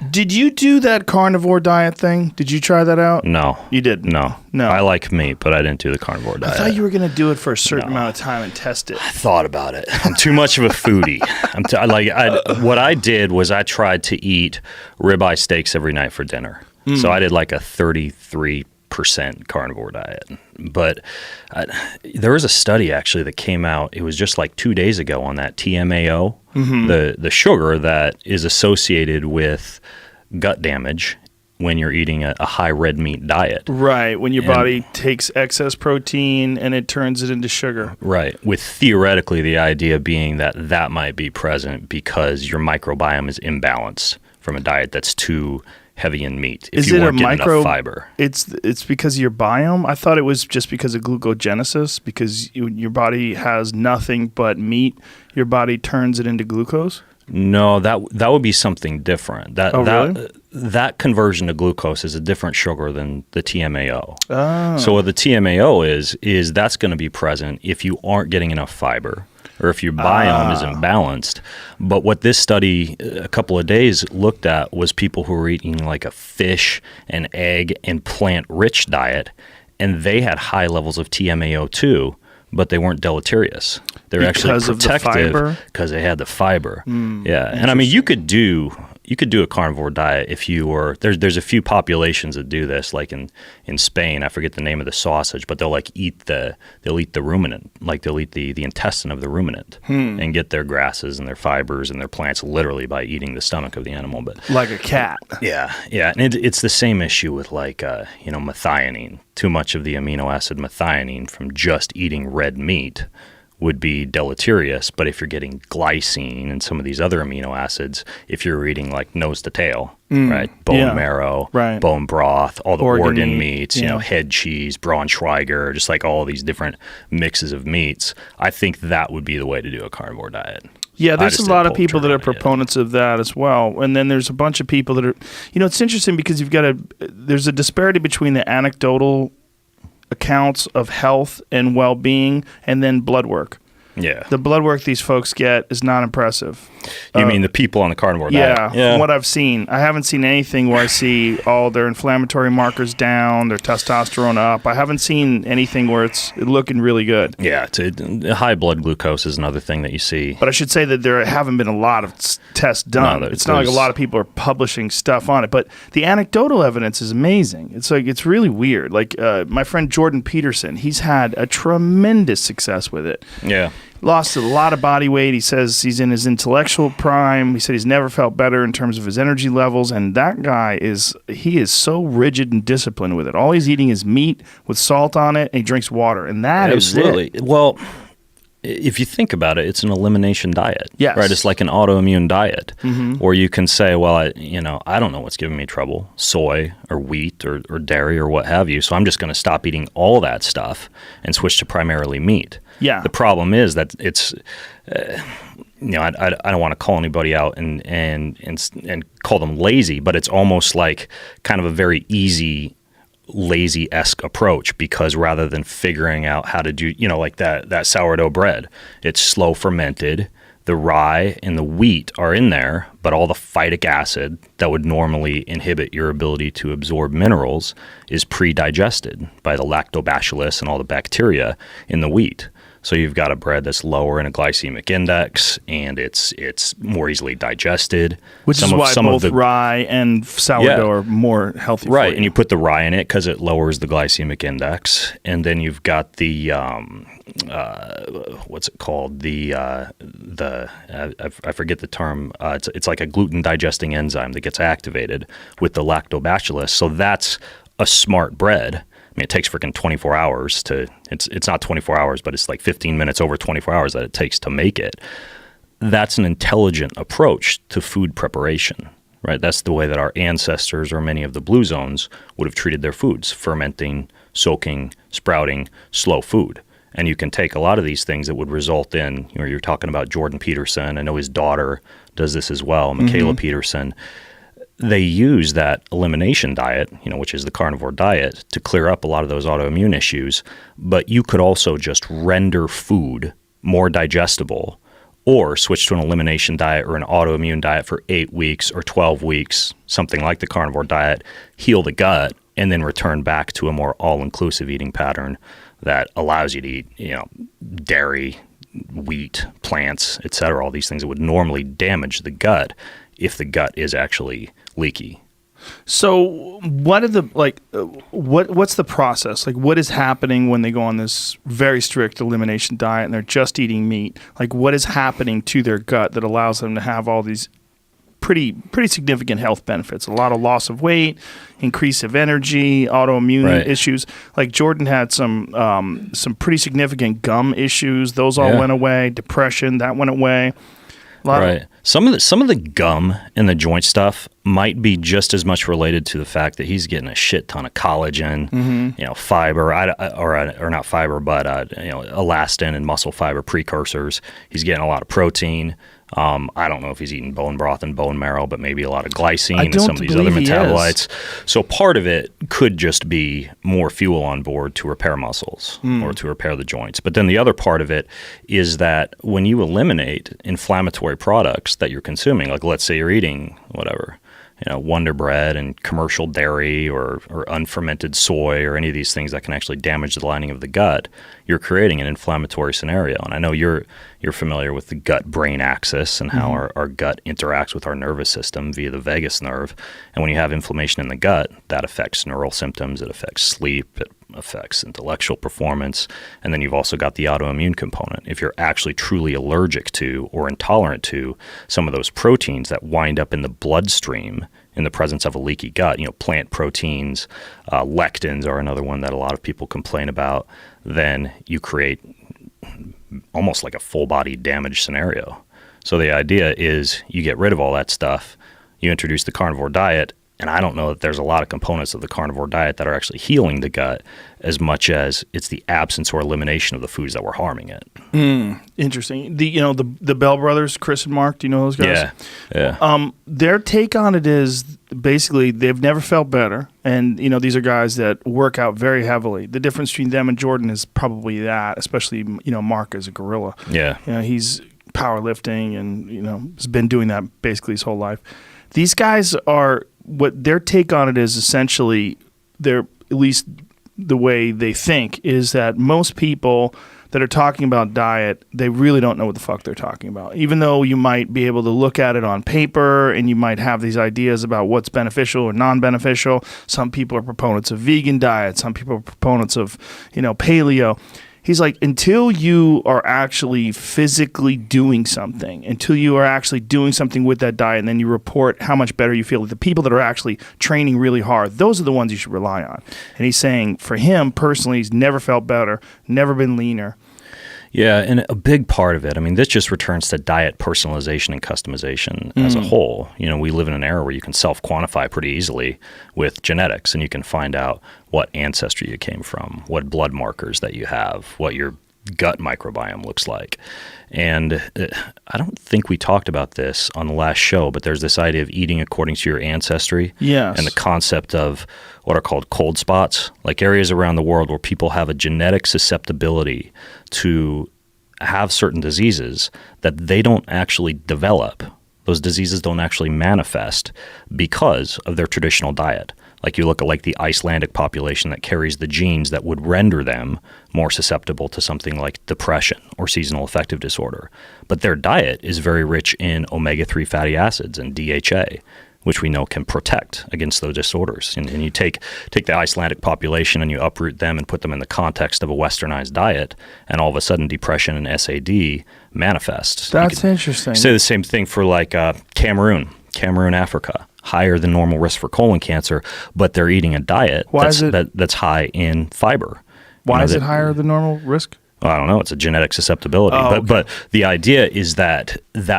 Did you do that carnivore diet thing? Did you try that out? No. You did? No. I like meat, but I didn't do the carnivore diet. I thought you were going to do it for a certain amount of time and test it. I thought about it. I'm too much of a foodie. What I did was I tried to eat ribeye steaks every night for dinner. So I did like a 33% carnivore diet. But there was a study actually that came out, it was just like 2 days ago, on that TMAO, the sugar that is associated with gut damage when you're eating a high red meat diet. Right, when your body takes excess protein and it turns it into sugar. Right, with theoretically the idea being that might be present because your microbiome is imbalanced from a diet that's too heavy in meat. If you weren't getting enough fiber. It's because of your biome? I thought it was just because of glucogenesis, because your body has nothing but meat. Your body turns it into glucose? No, that would be something different. Really? That conversion to glucose is a different sugar than the TMAO. Oh. So what the TMAO is that's going to be present if you aren't getting enough fiber or if your biome is imbalanced. But what this study a couple of days looked at was people who were eating like a fish and egg and plant-rich diet, and they had high levels of TMAO too, but they weren't deleterious. They're actually protective because they had the fiber. Yeah, and I mean you could do a carnivore diet if you were there's a few populations that do this, like in Spain. I forget the name of the sausage, but they'll eat the ruminant, like they'll eat the intestine of the ruminant and get their grasses and their fibers and their plants literally by eating the stomach of the animal. But like a cat. Yeah, and it's the same issue with methionine. Too much of the amino acid methionine from just eating red meat would be deleterious, but if you're getting glycine and some of these other amino acids, if you're eating like nose to tail, right, bone marrow, bone broth, all the organ meats, head cheese, Braunschweiger, just like all these different mixes of meats, I think that would be the way to do a carnivore diet. Yeah, there's a lot of people that are proponents of that as well. And then there's a bunch of people that are, it's interesting because there's a disparity between the anecdotal accounts of health and well-being and then blood work. Yeah. The blood work these folks get is not impressive. You mean the people on the carnivore diet? Yeah, from what I've seen. I haven't seen anything where I see all their inflammatory markers down, their testosterone up. I haven't seen anything where it's looking really good. Yeah, high blood glucose is another thing that you see. But I should say that there haven't been a lot of tests done. It's not like a lot of people are publishing stuff on it. But the anecdotal evidence is amazing. It's really weird. Like my friend Jordan Peterson, he's had a tremendous success with it. Yeah. Lost a lot of body weight. He says he's in his intellectual prime. He said he's never felt better in terms of his energy levels. And that guy is so rigid and disciplined with it. All he's eating is meat with salt on it, and he drinks water. And that is it. Well, if you think about it, it's an elimination diet. Yes. Right? It's like an autoimmune diet. Or you can say, well, I don't know what's giving me trouble, soy or wheat or dairy or what have you. So I'm just going to stop eating all that stuff and switch to primarily meat. Yeah. The problem is that it's, I don't want to call anybody out and call them lazy, but it's almost like kind of a very easy, lazy-esque approach, because rather than figuring out how to do, like that sourdough bread, it's slow fermented. The rye and the wheat are in there, but all the phytic acid that would normally inhibit your ability to absorb minerals is pre-digested by the lactobacillus and all the bacteria in the wheat. So you've got a bread that's lower in a glycemic index, and it's more easily digested. Which is why both rye and sourdough are more healthy. Right, and you put the rye in it because it lowers the glycemic index, and then you've got the what's it called? I forget the term. It's like a gluten digesting enzyme that gets activated with the lactobacillus. So that's a smart bread. I mean, it takes freaking 24 hours it's not 24 hours, but it's like 15 minutes over 24 hours that it takes to make it. That's an intelligent approach to food preparation, right? That's the way that our ancestors or many of the blue zones would have treated their foods: fermenting, soaking, sprouting, slow food. And you can take a lot of these things that would result in, you're talking about Jordan Peterson. I know his daughter does this as well, Michaela Peterson. They use that elimination diet, which is the carnivore diet, to clear up a lot of those autoimmune issues. But you could also just render food more digestible, or switch to an elimination diet or an autoimmune diet for 8 weeks or 12 weeks, something like the carnivore diet, heal the gut, and then return back to a more all-inclusive eating pattern that allows you to eat, dairy, wheat, plants, etc., all these things that would normally damage the gut if the gut is actually leaky. So what are the what's the process? Like, what is happening when they go on this very strict elimination diet and they're just eating meat? Like, what is happening to their gut that allows them to have all these pretty significant health benefits? A lot of loss of weight, increase of energy, autoimmune issues. Like Jordan had some pretty significant gum issues. Those all went away. Depression, that went away. Right. Some of the gum and the joint stuff might be just as much related to the fact that he's getting a shit ton of collagen, fiber, or not fiber, but elastin and muscle fiber precursors. He's getting a lot of protein. I don't know if he's eating bone broth and bone marrow, but maybe a lot of glycine and some of these other metabolites. So part of it could just be more fuel on board to repair muscles or to repair the joints. But then the other part of it is that when you eliminate inflammatory products that you're consuming, like let's say you're eating whatever, Wonder Bread and commercial dairy or unfermented soy or any of these things that can actually damage the lining of the gut, you're creating an inflammatory scenario. And I know you're familiar with the gut-brain axis and how our gut interacts with our nervous system via the vagus nerve. And when you have inflammation in the gut, that affects neural symptoms, it affects sleep, it affects intellectual performance. And then you've also got the autoimmune component. If you're actually truly allergic to or intolerant to some of those proteins that wind up in the bloodstream in the presence of a leaky gut, plant proteins, lectins are another one that a lot of people complain about, then you create almost like a full body damage scenario. So the idea is you get rid of all that stuff, you introduce the carnivore diet, and I don't know that there's a lot of components of the carnivore diet that are actually healing the gut as much as it's the absence or elimination of the foods that were harming it. Interesting. The Bell brothers, Chris and Mark, do you know those guys? Yeah. Their take on it is basically they've never felt better. And, these are guys that work out very heavily. The difference between them and Jordan is probably that, especially, Mark is a gorilla. Yeah. He's powerlifting and, has been doing that basically his whole life. These guys are, what their take on it is essentially, they're, at least the way they think, is that most people that are talking about diet, they really don't know what the fuck they're talking about. Even though you might be able to look at it on paper and you might have these ideas about what's beneficial or non-beneficial. Some people are proponents of vegan diet. Some people are proponents of, paleo. He's like, until you are actually physically doing something, until you are actually doing something with that diet, and then you report how much better you feel, the people that are actually training really hard, those are the ones you should rely on. And he's saying for him personally, he's never felt better, never been leaner. Yeah, and a big part of it, this just returns to diet personalization and customization as a whole. We live in an era where you can self-quantify pretty easily with genetics, and you can find out what ancestry you came from, what blood markers that you have, what your gut microbiome looks like. And I don't think we talked about this on the last show, but there's this idea of eating according to your ancestry. Yes. And the concept of what are called cold spots, like areas around the world where people have a genetic susceptibility to have certain diseases that they don't actually develop. Those diseases don't actually manifest because of their traditional diet. Like you look at the Icelandic population that carries the genes that would render them more susceptible to something like depression or seasonal affective disorder. But their diet is very rich in omega-3 fatty acids and DHA, which we know can protect against those disorders. And you take the Icelandic population and you uproot them and put them in the context of a westernized diet, and all of a sudden depression and SAD manifest. That's interesting. Say the same thing for Cameroon, Africa. Higher than normal risk for colon cancer, but they're eating a diet that's high in fiber. Why is it higher than normal risk? Well, I don't know. It's a genetic susceptibility. Okay. But the idea is that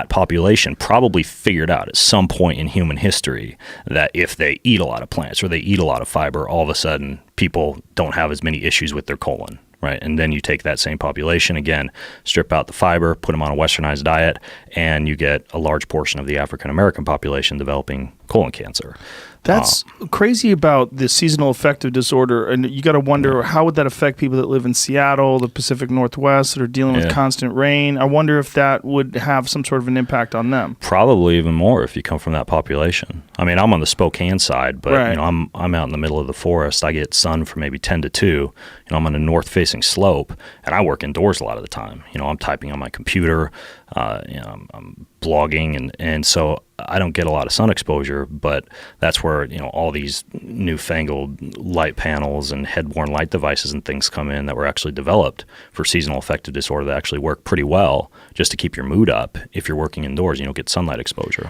population probably figured out at some point in human history that if they eat a lot of plants or they eat a lot of fiber, all of a sudden people don't have as many issues with their colon. Right. And then you take that same population, again, strip out the fiber, put them on a westernized diet, and you get a large portion of the African American population developing colon cancer. That's crazy about the seasonal affective disorder, and you got to wonder how would that affect people that live in Seattle, the Pacific Northwest, that are dealing with constant rain. I wonder if that would have some sort of an impact on them. Probably even more if you come from that population. I mean, I'm on the Spokane side, but Right. you know, I'm out in the middle of the forest. I get sun from maybe 10 to 2. You know, I'm on a north-facing slope, and I work indoors a lot of the time. You know, I'm typing on my computer. You know, I'm blogging, and so I don't get a lot of sun exposure, but that's where, you know, all these newfangled light panels and head-worn light devices and things come in that were actually developed for seasonal affective disorder that actually work pretty well just to keep your mood up if you're working indoors, you don't get sunlight exposure.